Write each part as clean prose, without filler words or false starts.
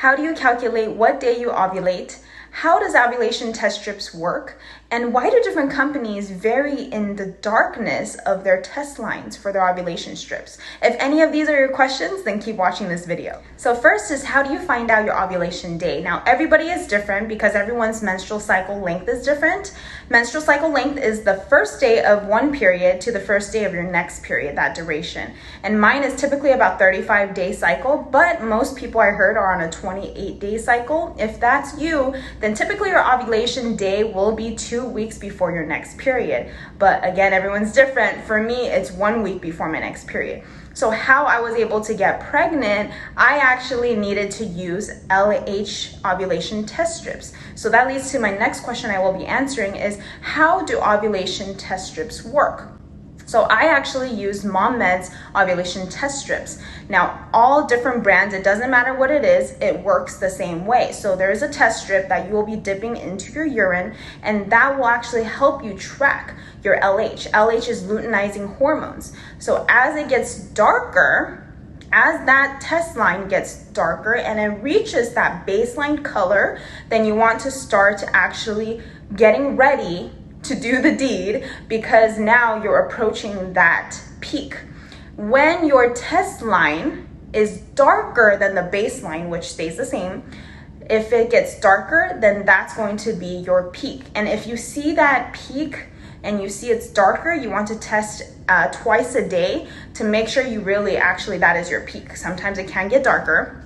how do you calculate what day you ovulate, how does ovulation test strips work, and why do different companies vary in the darkness of their test lines for their ovulation strips? If any of these are your questions, then keep watching this video. So first is, how do you find out your ovulation day? Now, everybody is different because everyone's menstrual cycle length is different. Menstrual cycle length is the first day of one period to the first day of your next period, that duration. And mine is typically about 35-day cycle, but most people I heard are on a 28-day cycle. If that's you, then typically your ovulation day will be 2 weeks before your next period. But again, everyone's different. For me, it's 1 week before my next period. So how I was able to get pregnant, I actually needed to use LH ovulation test strips. So that leads to my next question I will be answering is, how do ovulation test strips work? So I actually use MomMed's ovulation test strips. Now, all different brands, it doesn't matter what it is, it works the same way. So there is a test strip that you will be dipping into your urine, and that will actually help you track your LH. LH is luteinizing hormones. So as it gets darker, as that test line gets darker and it reaches that baseline color, then you want to start actually getting ready to do the deed, because now you're approaching that peak. When your test line is darker than the baseline, which stays the same, if it gets darker, then that's going to be your peak. And if you see that peak and you see it's darker, you want to test twice a day to make sure you really actually that is your peak. Sometimes it can get darker.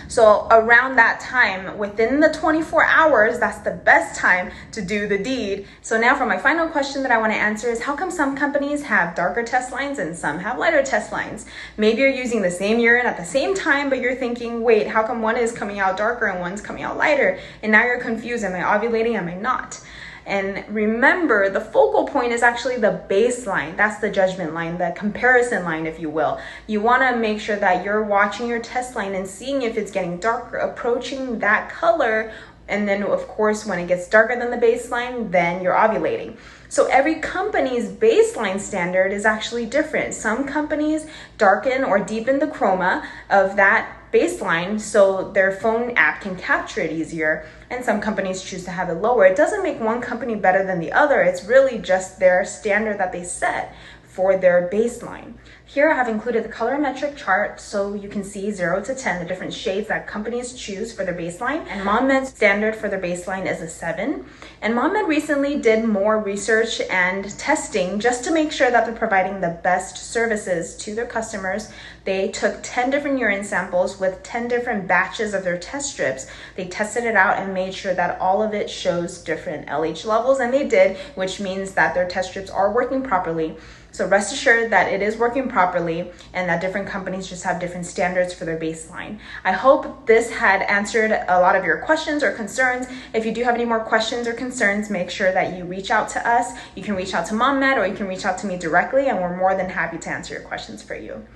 So around that time, within the 24 hours, that's the best time to do the deed. So now for my final question that I want to answer is, how come some companies have darker test lines and some have lighter test lines? Maybe you're using the same urine at the same time, but you're thinking, wait, how come one is coming out darker and one's coming out lighter? And now you're confused. Am I ovulating? Am I not? And remember, the focal point is actually the baseline. That's the judgment line, the comparison line, if you will. You want to make sure that you're watching your test line and seeing if it's getting darker, approaching that color. And then, of course, when it gets darker than the baseline, then you're ovulating. So every company's baseline standard is actually different. Some companies darken or deepen the chroma of that baseline so their phone app can capture it easier, and some companies choose to have it lower. It doesn't make one company better than the other. It's really just their standard that they set for their baseline. Here I have included the colorimetric chart so you can see 0 to 10, the different shades that companies choose for their baseline. And MomMed's standard for their baseline is a 7. And MomMed recently did more research and testing just to make sure that they're providing the best services to their customers. They took 10 different urine samples with 10 different batches of their test strips. They tested it out and made sure that all of it shows different LH levels, and they did, which means that their test strips are working properly. So rest assured that it is working properly and that different companies just have different standards for their baseline. I hope this had answered a lot of your questions or concerns. If you do have any more questions or concerns, make sure that you reach out to us. You can reach out to MomMed or you can reach out to me directly, and we're more than happy to answer your questions for you.